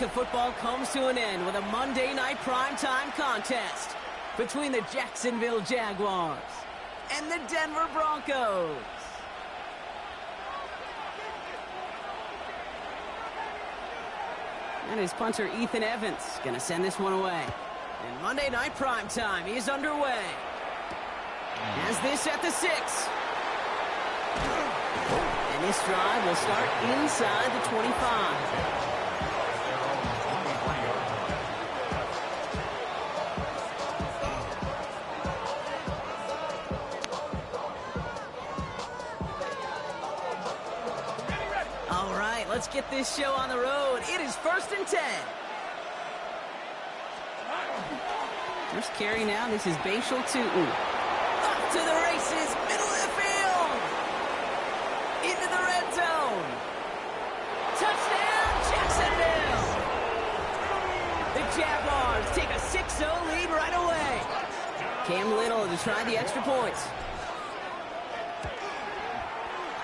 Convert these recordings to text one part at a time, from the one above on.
week of football comes to an end with a Monday night primetime contest between the Jacksonville Jaguars and the Denver Broncos. And his punter, Ethan Evans, going to send this one away. And Monday night primetime is underway. Has this at the 6. And this drive will start inside the 25. All right, let's get this show on the road. It is 1st and 10. First carry now. This is Bashal Tootin. Up to the races, middle of the field. Into the red zone. Touchdown, Jacksonville. The Jaguars take a 6-0 lead right away. Cam Little to try the extra points.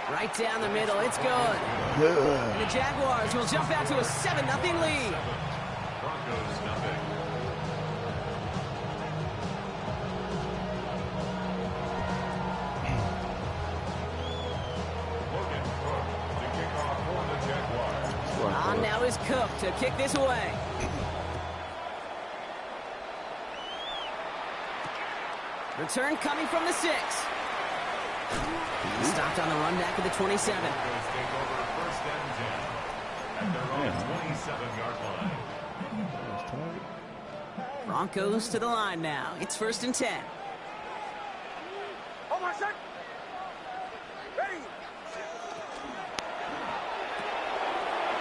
Right down the middle, it's good. And the Jaguars will jump out to a 7-0 lead. Broncos nothing. On now is Cook to kick this away. Return coming from the 6. Stopped on the run back at the 27. Broncos to the line now. It's 1st and 10.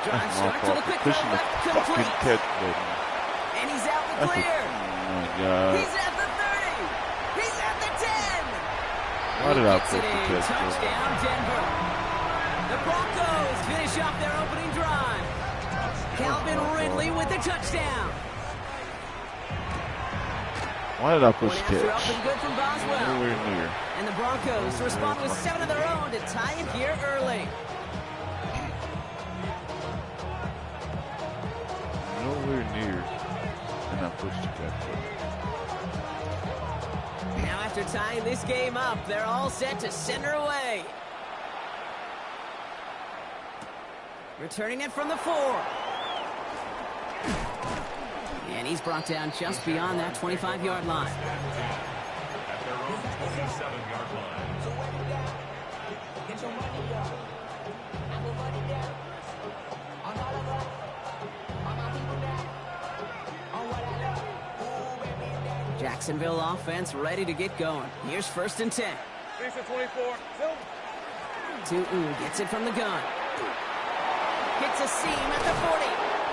Drive start to the quick throw left, complete. And he's out the clear. Oh my God. He's at the 30. He's at the 10. Why did I put the catch? Touchdown, Denver. The Broncos finish off their opening drive. Calvin Ridley with the touchdown. Why did I push the Point after catch? up and good from Boswell. Nowhere near. And the Broncos respond with 7 of their own to tie it here early. Nowhere near. And I pushed the catch. Now after tying this game up, they're all set to send her away. Returning it from the 4. And he's brought down just beyond that 25-yard line. At their own 27-yard line. Jacksonville offense ready to get going. Here's 1st and 10. 24. Tootin gets it from the gun. Hits a seam at the 40.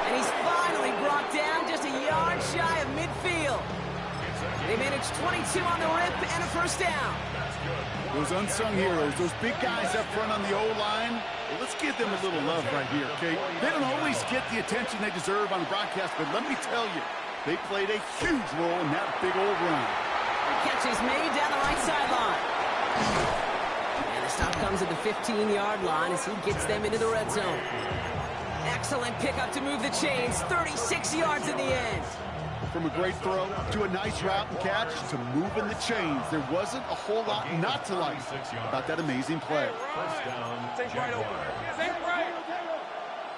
And he's finally brought down just a yard shy of midfield. They managed 22 on the rip and a 1st down. Those unsung heroes, those big guys up front on the O-line, well, let's give them a little love right here, okay? They don't always get the attention they deserve on the broadcast, but let me tell you, they played a huge role in that big old run. Catch is made down the right sideline. And the stop comes at the 15-yard line as he gets them into the red zone. Excellent pickup to move the chains. 36 yards in the end. From a great throw to a nice route and catch to moving the chains, there wasn't a whole lot not to like about that amazing play. First down, Take right open. Take right.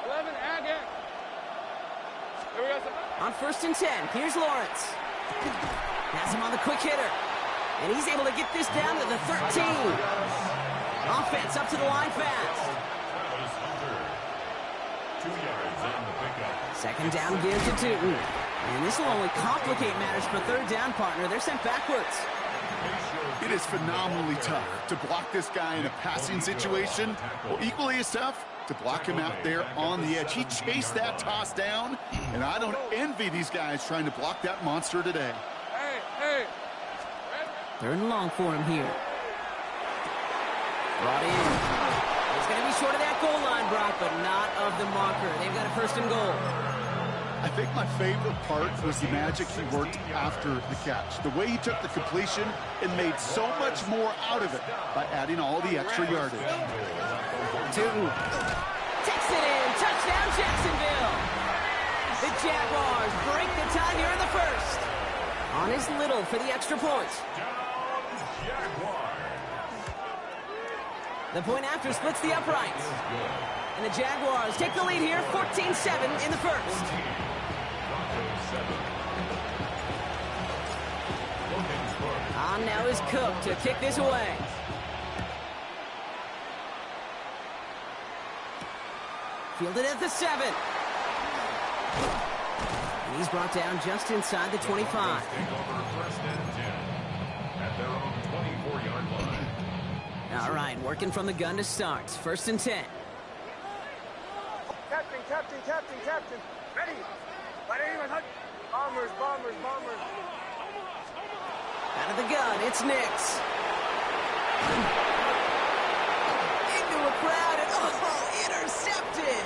11, again. There we go. On 1st and 10, here's Lawrence. Has him on the quick hitter. And he's able to get this down to the 13. Offense up to the line fast. 2 yards on the pickup. 2nd down give to Tootin. And this will only complicate matters for 3rd down, partner. They're sent backwards. It is phenomenally tough to block this guy in a passing situation. Well, equally as tough to block him out there on the edge. He chased that toss down, and I don't envy these guys trying to block that monster today. Hey. 3rd and long for him here. Brought in. He's going to be short of that goal line, Brock, but not of the marker. They've got a 1st and goal. I think my favorite part was the magic he worked after the catch. The way he took the completion and made so much more out of it by adding all the extra yardage. Tootin takes it in. Touchdown, Jacksonville. The Jaguars break the tie here in the first. On is Little for the extra point. The point after splits the uprights. And the Jaguars take the lead here, 14-7 in the first. On now is Cook to kick this away. Fielded at the 7. And he's brought down just inside the 25. First and 10 at their own 24-yard line. All right, working from the gun to start. First and 10. Captain, captain, captain, captain. Ready. Bombers, bombers, bombers. Out of the gun, it's Nix. Into a crowd, and intercepted.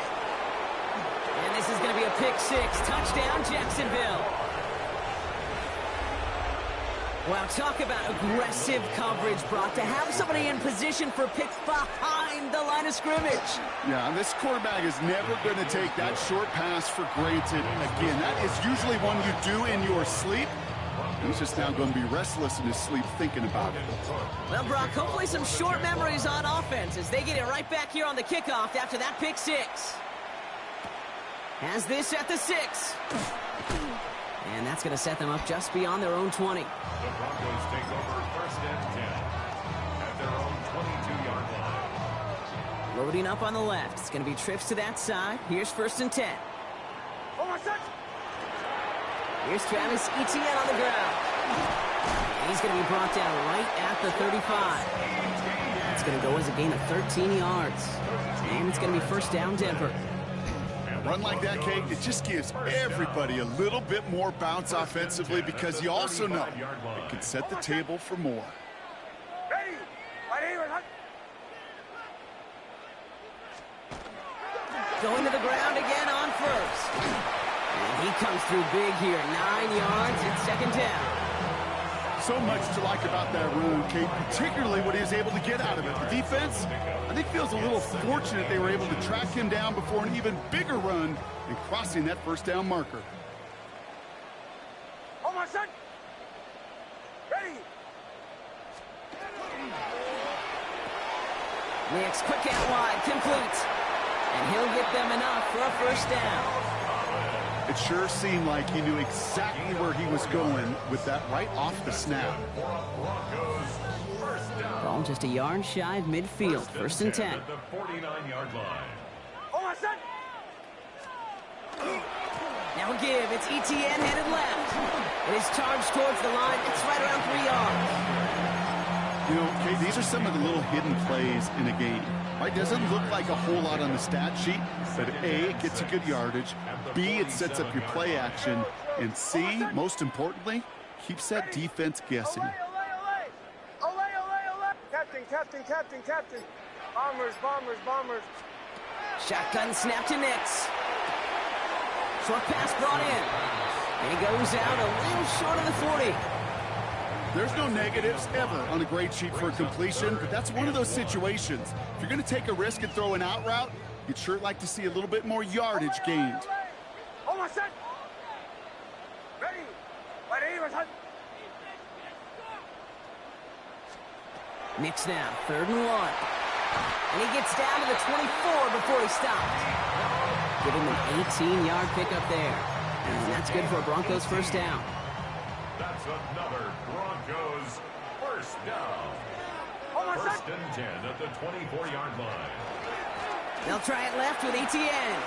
And this is going to be a pick 6. Touchdown, Jacksonville. Wow, talk about aggressive coverage, Brock. To have somebody in position for a pick behind the line of scrimmage. Yeah, and this quarterback is never going to take that short pass for granted. Again, that is usually one you do in your sleep. He's just now going to be restless in his sleep thinking about it. Well, Brock, hopefully some short memories on offense as they get it right back here on the kickoff after that pick 6. Has this at the 6. And that's going to set them up just beyond their own 20. The Broncos take over first and 10 at their own 22-yard line. Loading up on the left. It's going to be trips to that side. Here's first and 10. Oh, my son. Here's Travis Etienne on the ground. And he's going to be brought down right at the 35. It's going to go as a gain of 13 yards. And it's going to be first down, Denver. Run like that, Kate, it just gives everybody a little bit more bounce offensively because you also know it can set the table for more. Ready. Going to the ground again on first. And he comes through big here. 9 yards and second down. So much to like about that run, Kate, particularly what he was able to get out of it. The defense, I think, feels a little fortunate they were able to track him down before an even bigger run and crossing that first down marker. Oh, my son. Ready. Nix, quick out wide, complete. And he'll get them enough for a first down. It sure seemed like he knew exactly where he was going with that right off the snap. Ball just a yard shy of midfield. First and 10. At the 49-yard line. Oh, my son. Now a give. It's Etienne headed left. It is charged towards the line. It's right around 3 yards. You know, Kate, these are some of the little hidden plays in a game. Right, doesn't look like a whole lot on the stat sheet, but A, it gets you good yardage, B, it sets up your play action, and C, most importantly, keeps that defense guessing. Captain, captain, captain, captain. Bombers, bombers, bombers. Shotgun snap to Nix. Short pass brought in. And he goes out a little short of the 40. There's no negatives ever on a grade sheet for a completion, but that's one of those situations. If you're going to take a risk and throw an out route, you'd sure like to see a little bit more yardage gained. Oh, my son. Ready. Ready, my son. Nix now, 3rd and 1. And he gets down to the 24 before he stops. Giving them an 18-yard pickup there. And that's good for a Broncos first down. That's another Broncos first down. Oh, my First son. and 10 at the 24-yard line. They'll try it left with Etienne.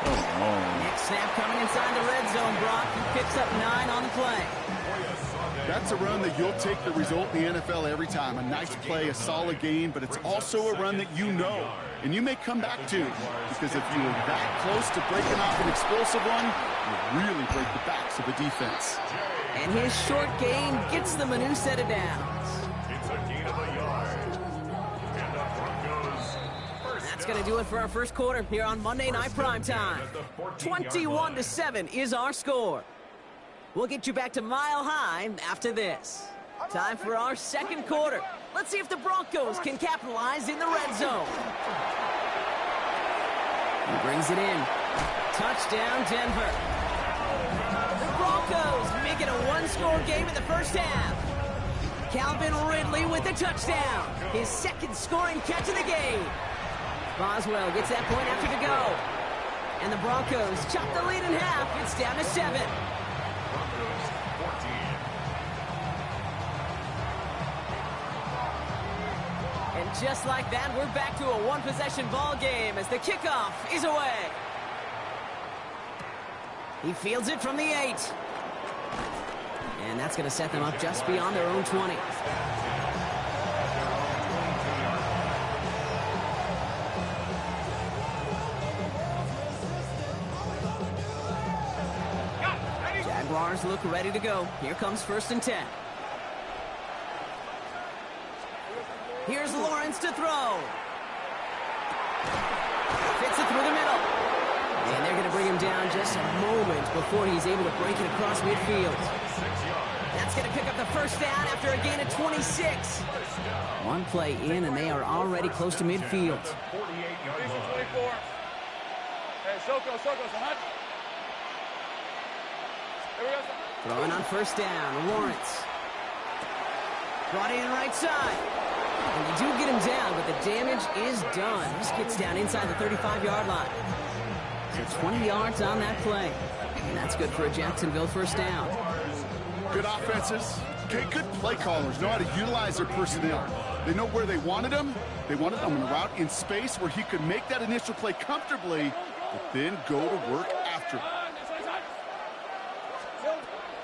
Oh, Next snap coming inside the red zone, Brock. He picks up 9 on the play. That's a run that you'll take the result in the NFL every time. A nice play, a solid game, but it's also a run that you know, and you may come back to, because if you were that close to breaking off an explosive one, you really break the backs of the defense. And his short gain gets them a new set of downs. It's a gain of a yard. And the Broncos first That's going to do it for our first quarter here on Monday Night Primetime. 21-7 is our score. We'll get you back to Mile High after this. Time for our second quarter. Let's see if the Broncos can capitalize in the red zone. He brings it in. Touchdown, Denver. The Broncos make it a one-score game in the first half. Calvin Ridley with the touchdown. His second scoring catch of the game. Boswell gets that point after to go. And the Broncos chop the lead in half. It's down to 7. Broncos 14. And just like that, we're back to a one-possession ball game as the kickoff is away. He fields it from the 8. And that's going to set them up just beyond their own 20. Jaguars look ready to go. Here comes 1st and 10. Here's Lawrence to throw. Fits it through the middle. And they're going to bring him down just a moment before he's able to break it across midfield. That's going to pick up the first down after a gain of 26. One play in, and they are already close to midfield. 48-yard line. 24. Hey, Soko, so hot. Here we go. Throwing on 1st down, Lawrence. Brought in right side. And they do get him down, but the damage is done. This gets down inside the 35-yard line. So 20 yards on that play. And that's good for a Jacksonville first down. Good offenses. Okay, good play callers know how to utilize their personnel. They know where they wanted him. They wanted him on a route in space where he could make that initial play comfortably, but then go to work after it.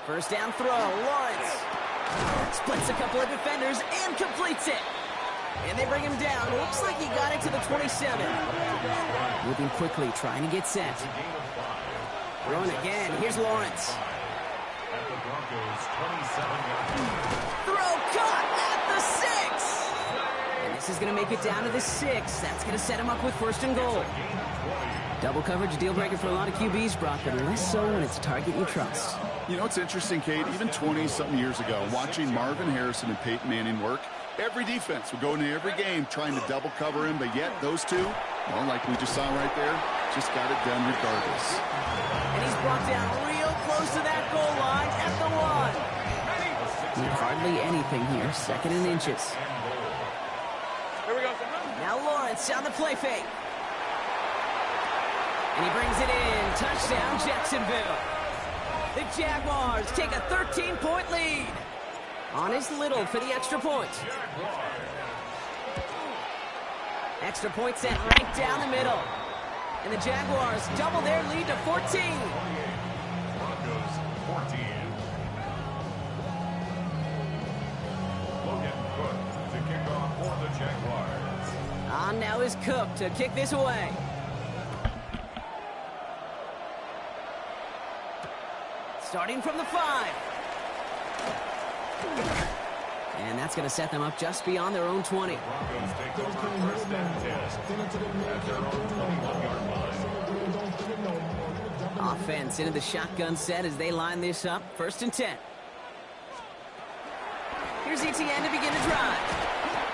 First down throw, Lawrence. Splits a couple of defenders and completes it. And they bring him down. Looks like he got it to the 27. Moving quickly, trying to get set. Throwing again. Here's Lawrence. At the Broncos 27-yard Throw caught at the 6. And this is going to make it down to the 6. That's going to set him up with 1st and goal. Double coverage, deal breaker for a lot of QBs, Brock, but less so when it's target you trust. You know, it's interesting, Kate, even 20-something years ago, watching Marvin Harrison and Peyton Manning work, every defense would go into every game trying to double cover him, but yet those two, well, like we just saw right there, just got it done regardless. And he's brought down real close to that goal line at the 1. Hardly anything here, 2nd and inches. Here we go. Now Lawrence on the play fake. And he brings it in. Touchdown, Jacksonville. The Jaguars take a 13-point lead. On his Little for the extra point. Extra point set right down the middle. And the Jaguars double their lead to 14. Broncos 14. Logan Cook to kick off for the Jaguars. On now is Cook to kick this away. Starting from the 5. And that's going to set them up just beyond their own 20. Broncos take over 1st and 10 at their own 21-yard line. Offense into the shotgun set as they line this up. 1st and 10. Here's Etienne to begin the drive.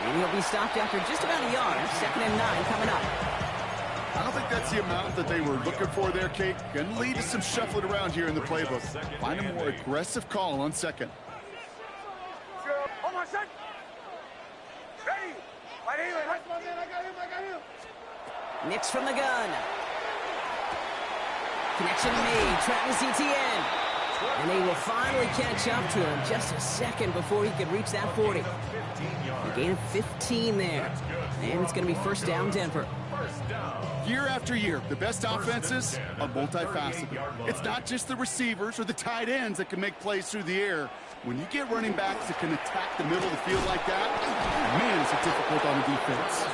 And he'll be stopped after just about a yard. 2nd and 9 coming up. I don't think that's the amount that they were looking for there, Kate. Going to lead to some shuffling around here in the playbook. Find a more aggressive call on 2nd. Hold on, set. Ready. Right here. I got him. Nix from the gun. Connection made. Travis Etienne. And they will finally catch up to him just a second before he could reach that 40. A gain of 15 there. And it's going to be 1st down, Denver. Year after year, the best offenses are multifaceted. It's not just the receivers or the tight ends that can make plays through the air. When you get running backs that can attack the middle of the field like that, man, is it difficult on the defense.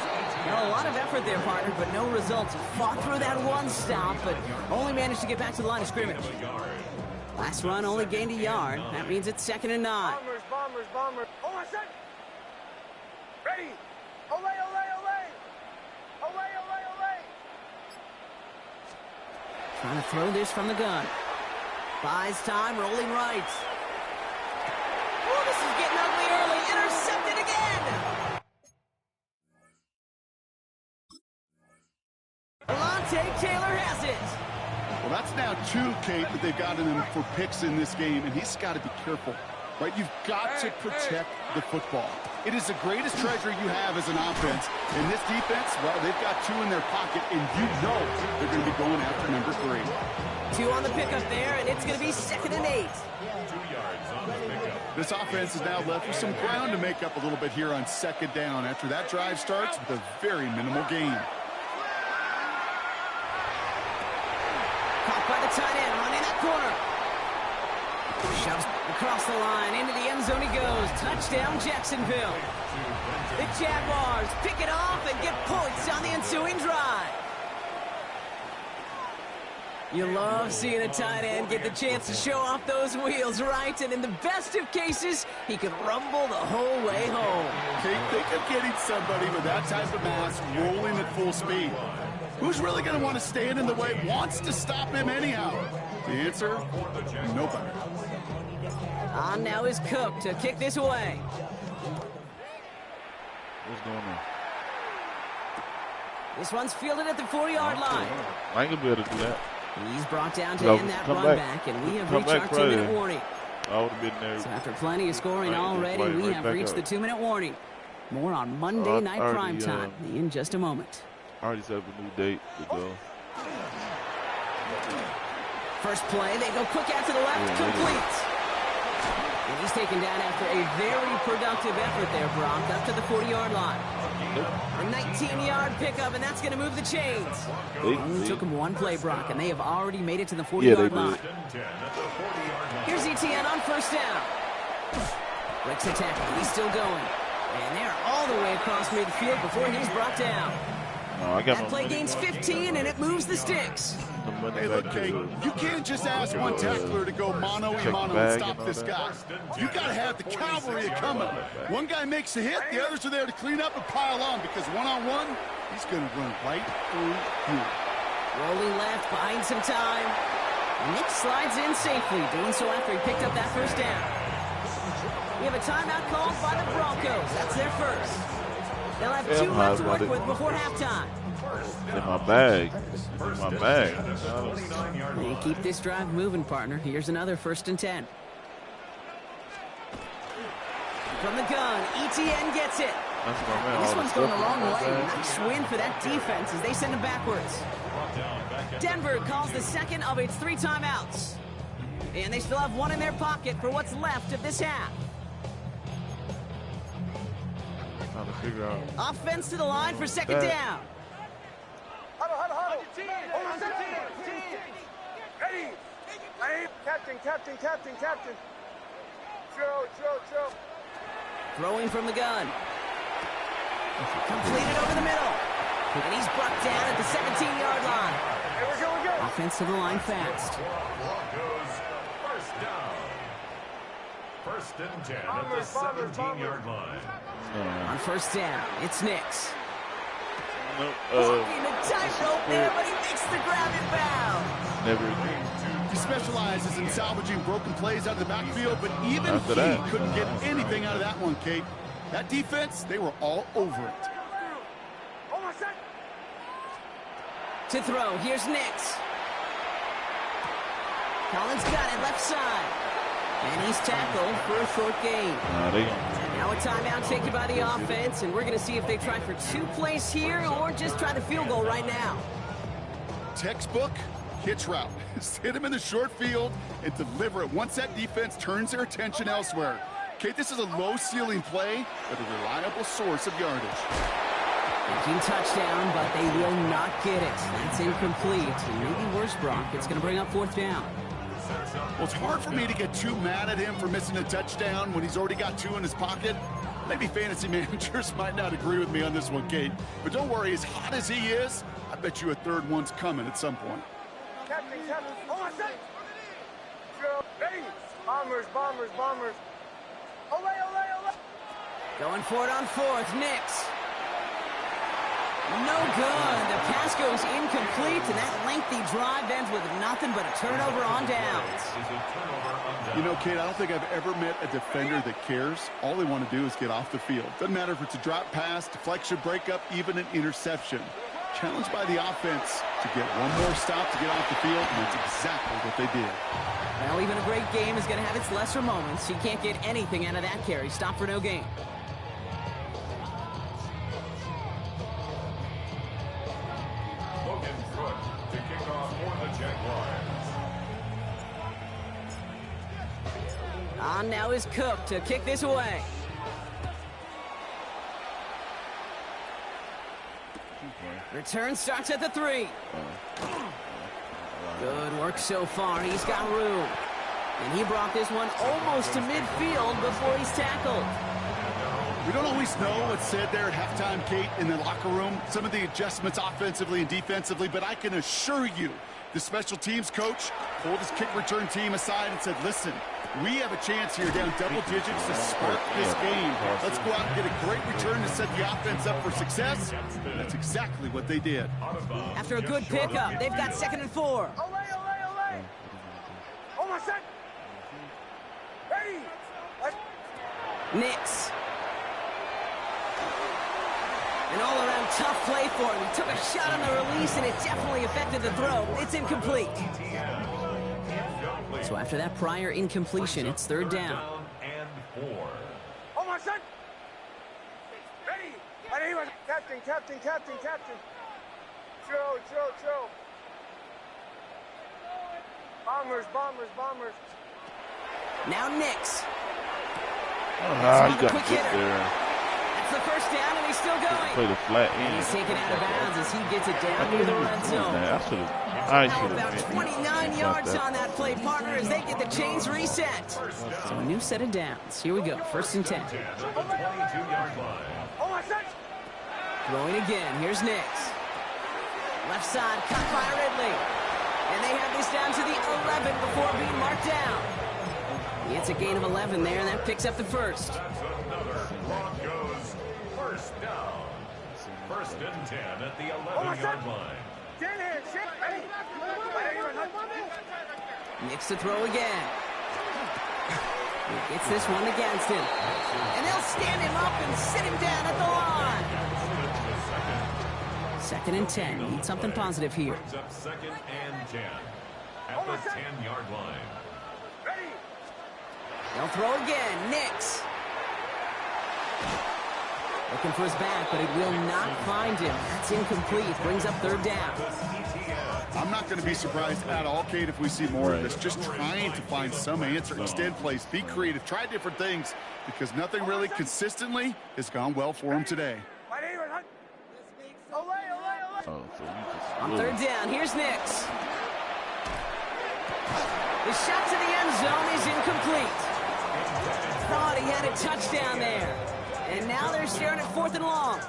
Now, a lot of effort there, partner, but no results. Fought through that one stop, but only managed to get back to the line of scrimmage. Last run only gained a yard. That means it's 2nd and 9. Bombers. Hold on, set. Ready. Olay. Trying to throw this from the gun. Buys time, rolling right. Oh, this is getting ugly early. Intercepted again. Alontae Taylor has it. two, Kate, that they've got in him for picks in this game, and he's got to be careful, right? You've got to protect the football. It is the greatest treasure you have as an offense. And this defense, well, they've got two in their pocket, and you know they're going to be going after number 3. 2 on the pickup there, and it's going to be 2nd and 8. 2 yards on the pickup. This offense is now left with some ground to make up a little bit here on 2nd down after that drive starts with a very minimal gain. Caught by the tight end, running that corner. Shoves across the line, into the end zone he goes. Touchdown, Jacksonville. The Jaguars pick it off and get points on the ensuing drive. You love seeing a tight end get the chance to show off those wheels, right? And in the best of cases, he can rumble the whole way home. Think of getting somebody with that type of mass rolling at full speed. Who's really going to want to stand in the way, wants to stop him anyhow? The answer, nobody. On now is Cook to kick this away. What's going on? This one's fielded at the 40-yard line. I ain't going to be able to do that. He's brought down to end that run back, and we have reached our 2-minute warning. I would have been there. So after plenty of scoring already, we have reached the 2-minute warning. More on Monday Night Primetime in just a moment. I already set up a new date to go. First play, they go quick out to the left, complete. And he's taken down after a very productive effort there, Brock, up to the 40-yard line. A 19-yard pickup, and that's going to move the chains. It took him one play, Brock, and they have already made it to the 40-yard line. Here's ETN on first down. Breaks the tackle. He's still going. And they're all the way across midfield before he's brought down. That play gains 15, and it moves the sticks. Hey, look, Kate, you can't just ask one tackler to go mano-a-mano and stop this guy. You got to have the cavalry coming. One guy makes a hit, the others are there to clean up and pile on, because one-on-one, he's going to run right through you. Rolling left, buying some time. Nick slides in safely, doing so after he picked up that first down. We have a timeout called by the Broncos. That's their first. They'll have 2 left to work with before halftime. In my bag. In my bag. They keep this drive moving, partner. Here's another 1st and 10. From the gun, ETN gets it. This one's going the wrong way. Nice win for that defense as they send him backwards. Denver calls the second of its 3 timeouts. And they still have one in their pocket for what's left of this half. Trying to figure out. Offense to the line for 2nd down. Huddle. Ready. Aim. Captain. Drill. Throwing from the gun. Completed over the middle. And he's brought down at the 17-yard line. Hey, we're going. Offense to the line fast. Broncos, first down. 1st and 10 at the 17-yard line. On first down, it's Nix. Walking a tightrope there, but he makes the grab inbound. Never agreed. He specializes in salvaging broken plays out of the backfield, but even he couldn't get anything out of that one, Kate. That defense, they were all over it. To throw, here's Nix. Collins got it left side. And he's tackled for a short gain. Now a timeout taken by the offense, and we're going to see if they try for 2 plays here or just try the field goal right now. Textbook hitch route. Hit him in the short field and deliver it once that defense turns their attention elsewhere. Kate, this is a low-ceiling play, but a reliable source of yardage. Thinking touchdown, but they will not get it. That's incomplete. And maybe worse, Brock. It's going to bring up 4th down. Well, it's hard for me to get too mad at him for missing a touchdown when he's already got 2 in his pocket. Maybe fantasy managers might not agree with me on this one, Kate. But don't worry, as hot as he is, I bet you a 3rd one's coming at some point. Captain. Drill. Ready. Bombers. Ole. Going for it on 4th, Nix. No good. The pass goes incomplete, and that lengthy drive ends with nothing but a turnover on downs. You know, Kate, I don't think I've ever met a defender that cares. All they want to do is get off the field. Doesn't matter if it's a drop pass, deflection, breakup, even an interception. challenged by the offense to get one more stop to get off the field, and that's exactly what they did. Well, even a great game is going to have its lesser moments. You can't get anything out of that carry. Stop for no gain. Logan Cook to kick off for the Jaguars. On now is Cook to kick this away. Return starts at the 3. Good work so far. He's got room. And he brought this one almost to midfield before he's tackled. We don't always know what's said there at halftime, Kate, in the locker room. Some of the adjustments offensively and defensively, but I can assure you the special teams coach pulled his kick return team aside and said, listen, we have a chance here down double digits to spark this game. Let's go out and get a great return to set the offense up for success. And that's exactly what they did. After a good pickup, they've got 2nd and 4. Nix. An all-around tough play for him. He took a shot on the release, and it definitely affected the throw. It's incomplete. So after that prior incompletion, it's 3rd down. And 4. Oh, my son! Ready! Captain. Chill. Bombers. Now Nix. You got to get there. That's the 1st down, and he's still going. Play the flat end. He's taken out of bounds as he gets it down near the red zone. I Now should about have 29 yards on that play, partner, as they get the chains reset. So a new set of downs. Here we go, 1st and 10. At the 22-yard line. Oh, my son! Throwing again. Here's Nix. Left side, cut by Ridley. And they have this down to the 11 before being marked down. It's a gain of 11 there, and that picks up the 1st. That's another Broncos 1st down. 1st and 10 at the 11-yard line. Nix to throw again. He gets this one against him. And they'll stand him up and sit him down at the line. 2nd and 10. Need something positive here. Brings up 2nd and 10 at the 10-yard line. They'll throw again. Nix. Looking for his back, but it will not find him. It's incomplete. Brings up 3rd down. I'm not going to be surprised at all, Kate, if we see more of this. Just trying to find some answer, extend plays, be creative, try different things, because nothing really consistently has gone well for him today. On 3rd down, here's Nix. The shot to the end zone is incomplete. Thought he had a touchdown there. And now they're staring at 4th and long.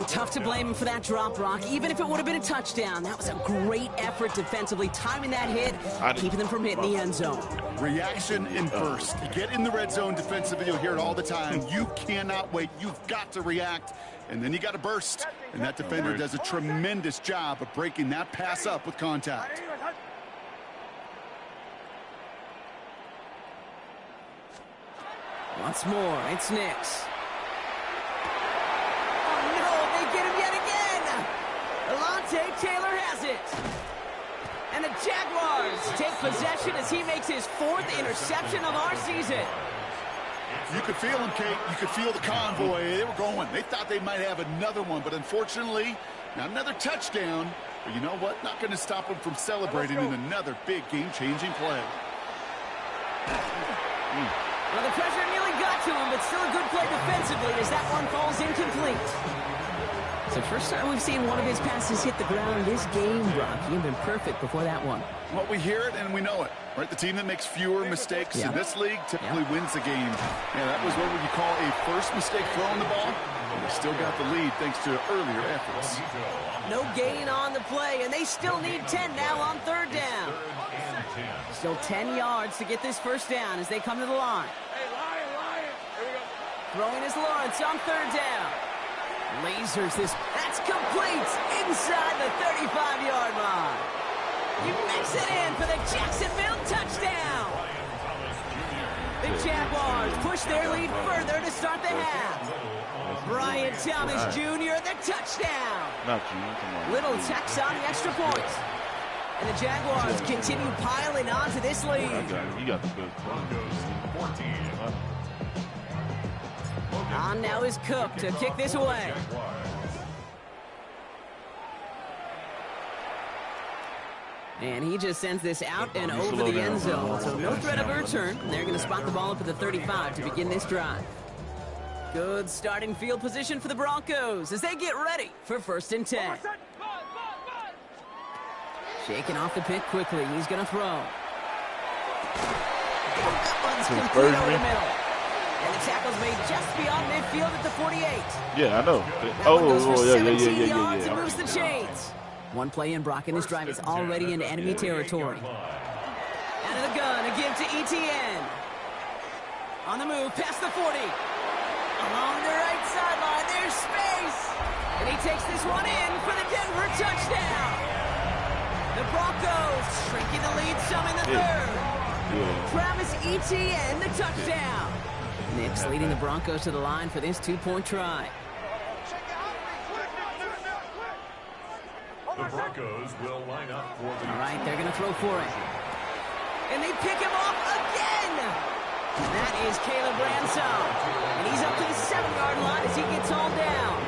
Tough to blame him for that drop, Brock. Even if it would have been a touchdown, that was a great effort defensively, timing that hit, keeping them from hitting the end zone. Reaction and burst. You get in the red zone defensively, you'll hear it all the time. You cannot wait. You've got to react, and then you got to burst. And that defender does a tremendous job of breaking that pass up with contact. Once more, it's Nix. Oh, no, they get him yet again. Alontae Taylor has it. And the Jaguars take possession as he makes his 4th interception of our season. You could feel them, Kate. You could feel the convoy. They were going. They thought they might have another one, but unfortunately, not another touchdown. But you know what? Not going to stop them from celebrating in another big game-changing play. Well, the pressure nearly got to him, but still a good play defensively as that one falls incomplete. So first time we've seen one of his passes hit the ground this game, Brock. He had been perfect before that one. Well, we hear it and we know it, right? The team that makes fewer mistakes in this league typically wins the game. Yeah, that was what you call a first mistake throwing the ball. And they still got the lead thanks to earlier efforts. No gain on the play, and they still need 10 now on 3rd down. Still 10 yards to get this 1st down as they come to the line. Hey, Lion. Here we go. Throwing is Lawrence on 3rd down. Lasers this. That's complete inside the 35-yard line. He makes it in for the Jacksonville touchdown. The Jaguars push their lead further to start the half. Brian Thomas Jr., the touchdown. Not you. Little tacks on the extra points. And the Jaguars continue piling onto this lead. You got the good Broncos 14. On now is Cook to kick this away. And he just sends this out and over the end zone. So no threat of a return. They're going to spot the ball up at the 35 to begin this drive. Good starting field position for the Broncos as they get ready for 1st and 10. Shaking off the pick quickly. He's going to throw. That one's complete over the middle. And the tackle's made just beyond midfield at the 48. Yeah, I know. Yards and moves the chains. One play in, Brock, and this drive is already in enemy territory. Out of the gun, a give to ETN. On the move, past the 40. Along the right sideline, there's space. And he takes this one in for the Denver touchdown. The Broncos shrinking the lead some in the third. Travis Etienne, the touchdown. Nick's leading the Broncos to the line for this 2-point try. The Broncos will line up for the... All right, they're going to throw for it. And they pick him off again. And that is Caleb Ransom. And he's up to the 7-yard line as he gets hauled down.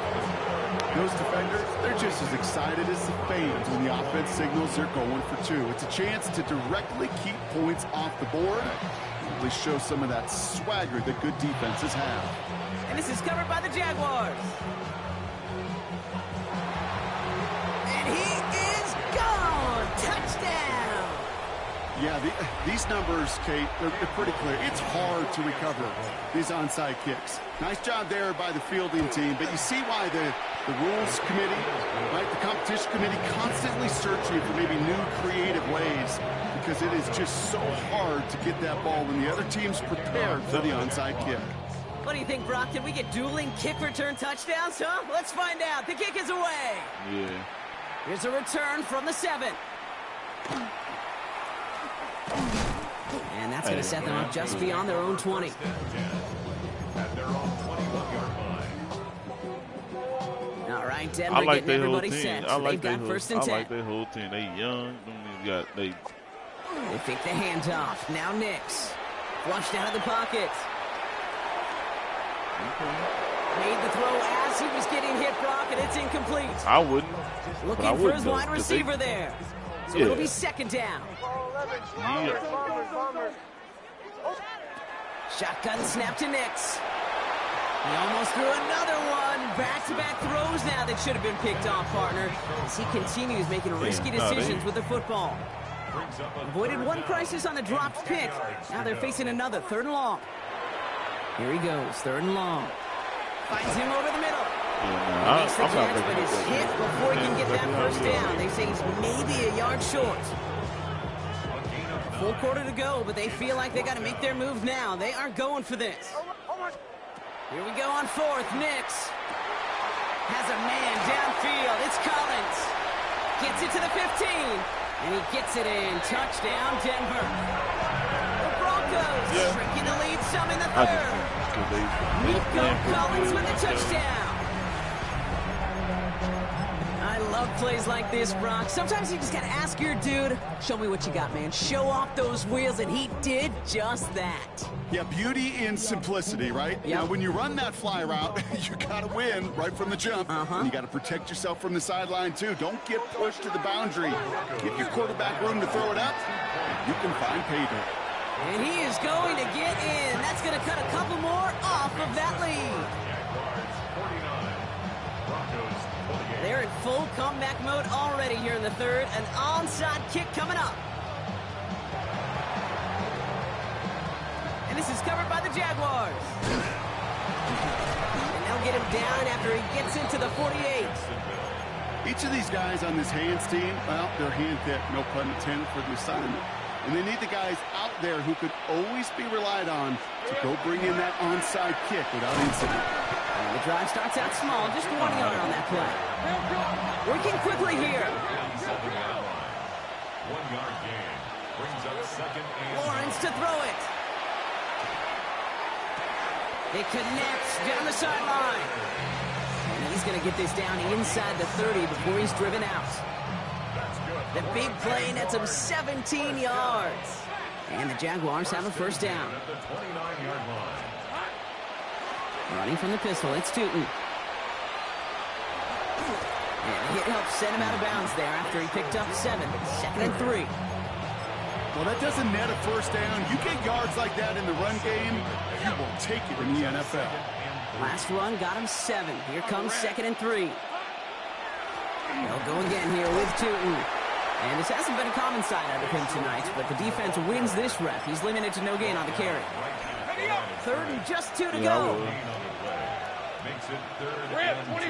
Those defenders, they're just as excited as the fans when the offense signals they're going for 2. It's a chance to directly keep points off the board. Really show some of that swagger that good defenses have. And this is covered by the Jaguars. And he is gone. Touchdown. Yeah, these numbers, Kate, they're pretty clear. It's hard to recover these onside kicks. Nice job there by the fielding team, but you see why the rules committee, right, the competition committee constantly searching for maybe new creative ways because it is just so hard to get that ball when the other team's prepared for the onside kick. What do you think, Brock? Did we get dueling kick return touchdowns, huh? Let's find out. The kick is away. Yeah. Here's a return from the 7. And that's going to set them up just beyond their own 20. At their own 21-yard line. All right, Denver I like getting their whole everybody team. set. I So like they've got 1st and 10. I like their whole team. They young. They fake the handoff. Now Nix. Flushed out of the pocket. Made the throw as he was getting hit, Brock, and it's incomplete. I wouldn't. Looking for his wide receiver there. So it'll be 2nd down. Shotgun snap to Nix. He almost threw another one. Back-to-back throws now that should have been picked off, partner, as he continues making risky decisions with the football. Avoided one crisis on the dropped pick. Now they're facing another 3rd and long. Here he goes, 3rd and long. Finds him over the middle. He makes the catch, but is hit before he can get that 1st down. They say he's maybe a yard short. Full quarter to go, but they feel like they got to make their move now. They are going for this. Here we go on 4th. Nix has a man downfield. It's Collins. Gets it to the 15. And he gets it in. Touchdown, Denver. The Broncos shrinking the lead some in the 3rd. Nico Collins with a touchdown. I love plays like this, Brock. Sometimes you just got to ask your dude, show me what you got, man. Show off those wheels, and he did just that. Yeah, beauty in simplicity, right? Yep. Now, when you run that fly route, you got to win right from the jump. And you got to protect yourself from the sideline, too. Don't get pushed to the boundary. Give your quarterback room to throw it up, and you can find pay dirt. And he is going to get in. That's going to cut a couple more off of that lead. They're in full comeback mode already here in the 3rd. An onside kick coming up. And this is covered by the Jaguars. And they'll get him down after he gets into the 48. Each of these guys on this hands team, well, they're hand-picked, no pun intended, for the assignment. And they need the guys out there who could always be relied on to go bring in that onside kick without incident. And the drive starts out small, just 1 yard on that play. Working quickly here. 1-yard gain brings up 2nd and Lawrence to throw it. It connects down the sideline. And he's going to get this down inside the 30 before he's driven out. The big play nets him 17 yards. And the Jaguars have a first down. At the 29-yard line. Running from the pistol, it's Tootin. And a hit helped send him out of bounds there after he picked up 7. 2nd and 3. Well, that doesn't net a first down. You get yards like that in the run game, you will take it in the NFL. Last run got him 7. Here comes 2nd and 3. They'll go again here with Tootin. And this hasn't been a common sight out of him tonight, but the defense wins this rep. He's limited to no gain on the carry. 3rd and just 2 to go. Makes it 3rd and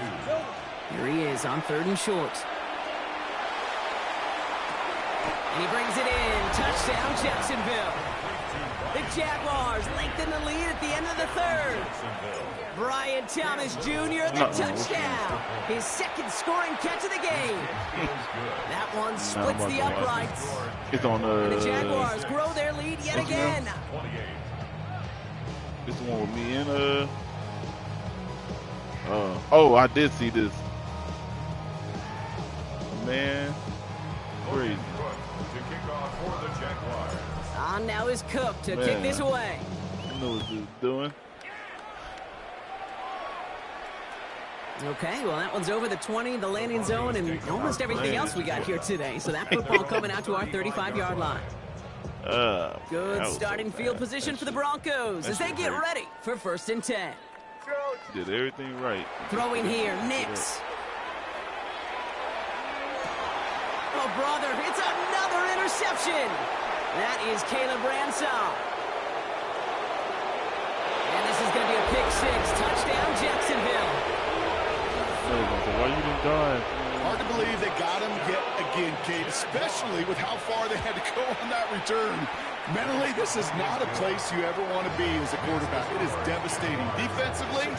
2. Here he is on 3rd and short. And he brings it in. Touchdown, Jacksonville. The Jaguars lengthen the lead at the end of the 3rd. Brian Thomas Jr. the touchdown. His 2nd scoring catch of the game. That one splits the uprights. It's on And the Jaguars grow their lead yet again. This one with me and oh, I did see this. Man, crazy. On now is Cook to kick this away. I know what he's doing. Okay, well, that one's over the 20, the landing zone, and almost everything else we got here today. So that football coming out to our 35-yard line. Good starting field position for the Broncos as they get ready for 1st and 10. Did everything right. Throwing here, Nix. Oh, brother, it's another interception. That is Caleb Ransom. And this is going to be a pick 6. Touchdown, Jacksonville. Why you didn't dive? Hard to believe they got him yet again, Kate, especially with how far they had to go on that return. Mentally, this is not a place you ever want to be as a quarterback. It is devastating. Defensively,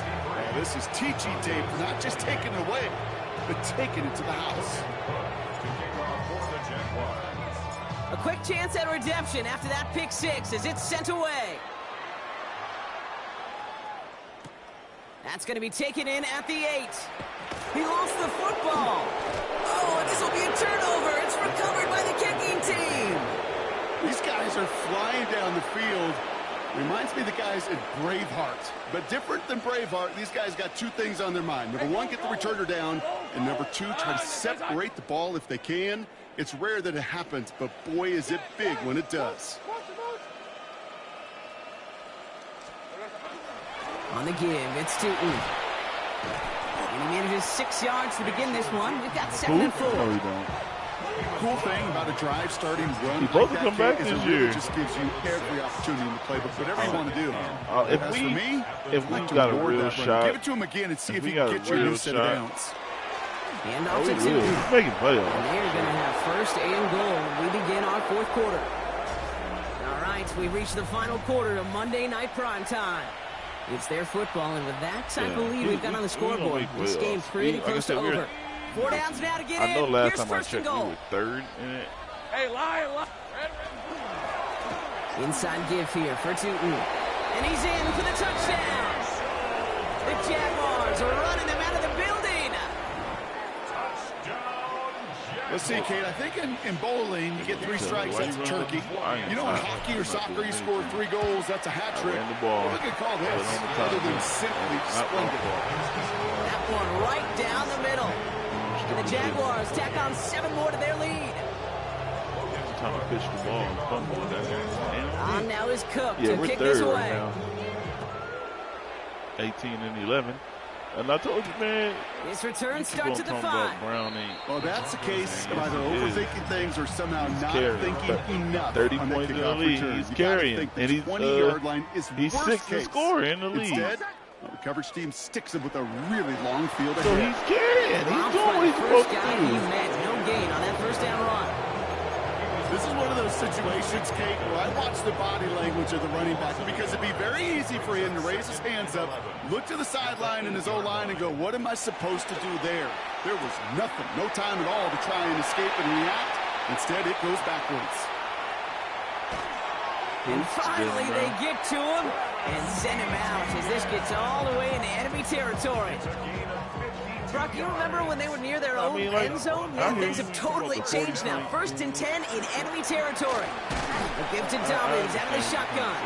this is teaching tape for not just taking it away, but taking it to the house. A quick chance at redemption after that pick 6 as it's sent away. That's going to be taken in at the 8. He lost the football. Oh, and this will be a turnover. It's recovered by the kicking team. These guys are flying down the field. Reminds me of the guys at Braveheart. But different than Braveheart, these guys got 2 things on their mind. Number 1, get the returner down. And number 2, try to separate the ball if they can. It's rare that it happens, but boy, is it big when it does. On the give, it's Tootin. And he manages 6 yards to begin this one. We've got 2nd and 4. No, you don't. Cool thing about a drive starting run He's supposed like to come that back is this it really year. just gives you every opportunity in the playbook, whatever you want to do. If we got a real shot, give it to him again and see if he got can a get you a new real set of shot. downs. Hand off to He's Tootin. making playoffs. And they're going to have 1st and goal. We begin our 4th quarter. All right, we've reached the final quarter of Monday Night Prime Time. It's their football, and with that type of lead we've got on the scoreboard, this game's pretty close to over. 4 downs now to get in. I know last Here's time I 1st and checked, we goal. were 3rd in it. Hey, lie. Inside give here for Tootin. And he's in for the touchdown. The Jaguars are running them out of the building. Let's see, Kate, I think in bowling, you get 3 strikes, that's a turkey. You know, in hockey or soccer, you score 3 goals, that's a hat trick. Look at call this, other than simply splendid. That one right down the middle. And the Jaguars tack on 7 more to their lead. Time to pitch the ball and fumble that. On now is Cook Yeah, to we're kick 3rd this away. right now. 18 and 11. And I told you, man. This return starts at the 5. Brown ain't. Well, that's the case of either overthinking things or somehow not thinking enough. 30 on that points in the kickoff lead. return. He's You gotta carrying. think the And he's 20-yard line is he's worst 6th in case. scoring in the league. Instead, the coverage team sticks him with a really long field So ahead. he's carrying. He's doing what he's supposed to Guy do. he met, no gain on that 1st down run. This is one of those situations, Kate, where I watch the body language of the running back because it'd be very easy for him to raise his hands up, look to the sideline in his O-line and go, what am I supposed to do there? There was nothing, no time at all to try and escape and react. Instead, it goes backwards. And finally they get to him and send him out as this gets all the way into enemy territory. Brock, you remember when they were near their own end zone? Yeah, things have totally changed now. 1st and 10 in enemy territory. A gift to Dobbins out of the shotgun.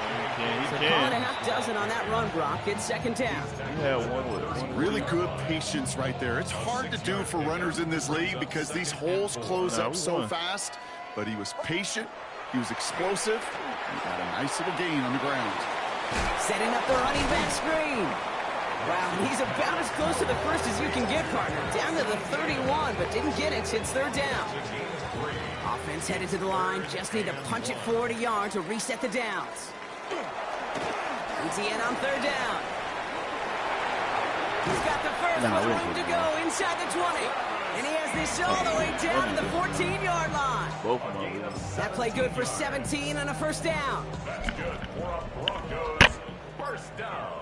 So call it a half dozen on that run, Brock. It's 2nd down. Yeah, one Really good patience right there. It's hard to do for runners in this league because these holes close up so fast. But he was patient. He was explosive. He got a nice little gain on the ground. Setting up the running back screen. Wow, he's about as close to the first as you can get, partner. Down to the 31, but didn't get it. It's 3rd down. Offense headed to the line. Just need to punch it forward a yard to reset the downs. ETN on 3rd down. He's got the first with room to go inside the 20. And he has this all the way down to the 14-yard line. That play good for 17 and a 1st down. That's good for a Broncos 1st down.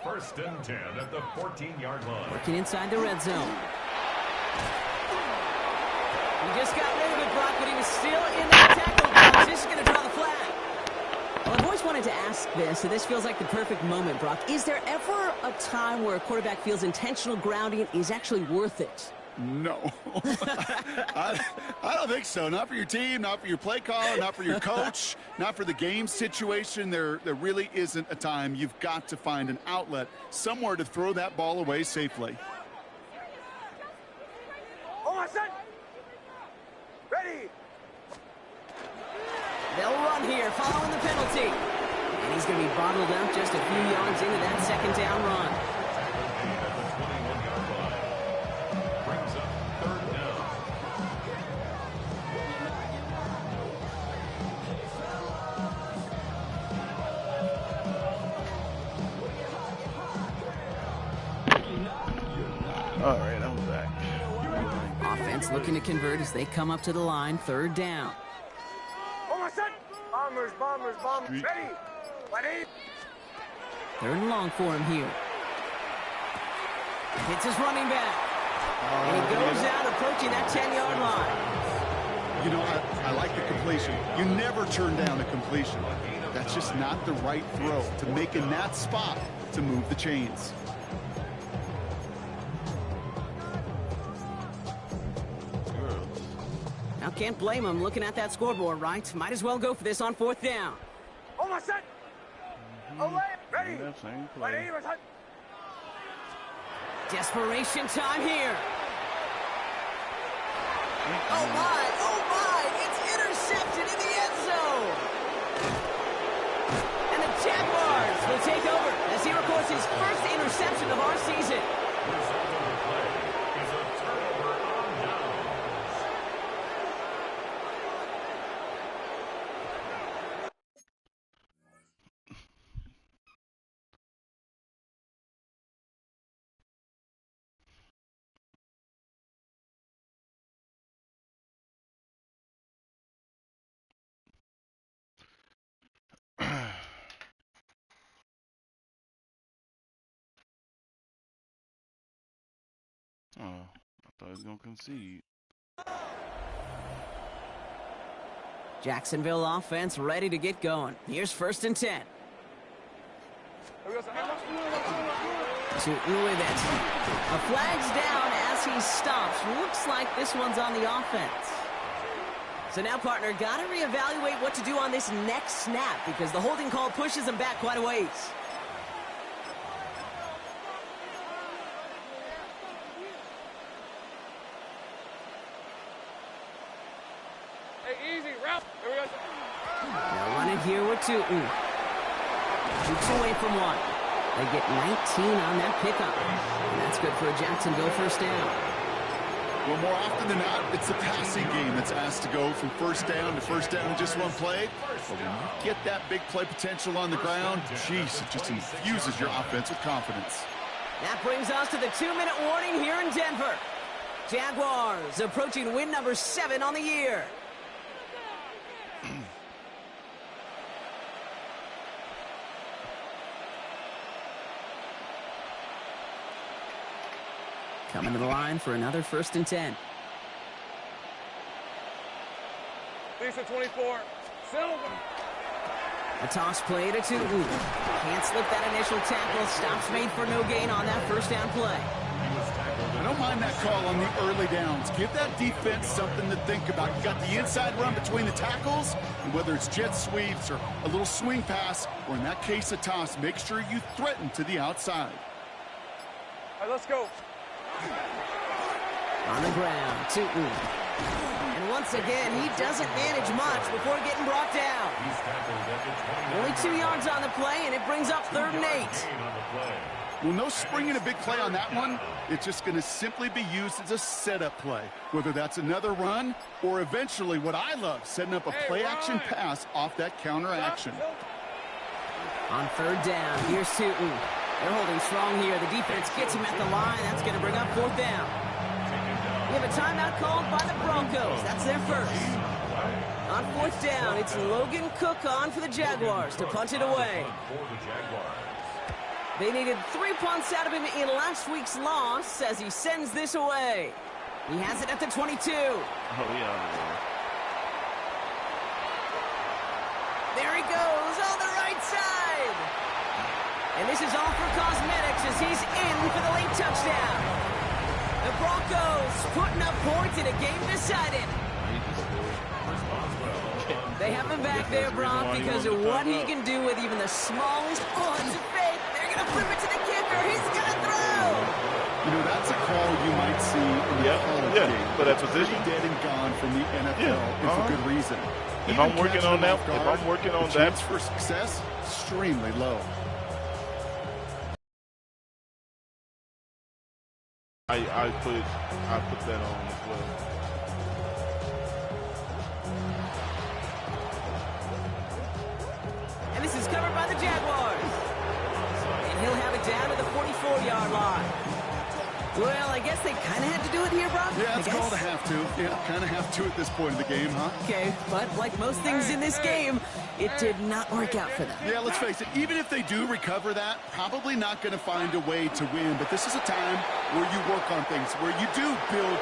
1st and 10 at the 14-yard line. Working inside the red zone. He just got rid of it, Brock, but he was still in that tackle box. This is going to draw the flag. Well, I've always wanted to ask this, and this feels like the perfect moment, Brock. Is there ever a time where a quarterback feels intentional grounding is actually worth it? No. I don't think so. Not for your team, not for your play caller, not for your coach, not for the game situation. There really isn't a time. You've got to find an outlet, somewhere to throw that ball away safely. Oh, set. Ready. They'll run here following the penalty. And he's going to be bottled up just a few yards into that 2nd down run. All right, I'm back. Offense looking to convert as they come up to the line. 3rd down. Oh, set. Bombers. Ready. Ready. 3rd and long for him here. Hits his running back. And he goes out approaching that 10-yard line. You know, I like the completion. You never turn down a completion. That's just not the right throw to make in that spot to move the chains. Now can't blame him looking at that scoreboard, right? Might as well go for this on 4th down. Oh, set. Away. Ready. Ready. Desperation time here. Oh my, it's intercepted in the end zone. And the Jaguars will take over as he records his first interception of our season. Result of the play is a turnover on downs. Oh, I thought he was going to concede. Jacksonville offense ready to get going. Here's 1st and 10. To Uwibet. A flag's down as he stops. Looks like this one's on the offense. So now, partner, got to reevaluate what to do on this next snap because the holding call pushes him back quite a ways. Hey, easy. Route. Here we go. Now running here with Tootin. Shoots away from one. They get 19 on that pickup. And that's good for a Jacksonville 1st down. Well, more often than not, it's the passing game that's asked to go from 1st down to 1st down in just one play. But when you get that big play potential on the ground, geez, it just infuses your offense with confidence. That brings us to the 2-minute warning here in Denver. Jaguars approaching win number 7 on the year. Coming to the line for another 1st and 10. Lisa 24, A toss play to Tutu. Can't slip that initial tackle. Stops made for no gain on that first down play. I don't mind that call on the early downs. Give that defense something to think about. You got the inside run between the tackles, and whether it's jet sweeps or a little swing pass, or in that case a toss, make sure you threaten to the outside. All right, let's go. On the ground, Tutu. And once again, he doesn't manage much before getting brought down. Only 2 yards on the play, and it brings up 3rd and 8. Well, no springing a big play on that one. It's just going to simply be used as a setup play, whether that's another run or eventually what I love, setting up a play-action pass off that counter action. On 3rd down, here's Tutu. They're holding strong here. The defense gets him at the line. That's going to bring up 4th down. We have a timeout called by the Broncos. That's their first. On 4th down, it's Logan Cook on for the Jaguars to punt it away. They needed 3 punts out of him in last week's loss as he sends this away. He has it at the 22. Oh, yeah. There he goes on the right side. And this is all for cosmetics as he's in for the late touchdown. The Broncos putting up points in a game decided. They have him back there, Brock, because of what he can do with even the smallest ones of faith. They're going to flip it to the kicker. He's going to throw. You know, that's a call you might see in the college game. But that position, dead and gone from the NFL is a good reason. If I'm working on that, chance for success, extremely low. I put that on as well. And this is covered by the Jaguars. And he'll have it down to the 44-yard line. Well, I guess they kind of had to do it here, Brock. Yeah, it's called a have to. Yeah, kind of have to at this point in the game, huh? Okay, but like most things in this game, it did not work out for them. Yeah, let's face it, even if they do recover that, probably not going to find a way to win. But this is a time where you work on things, where you do build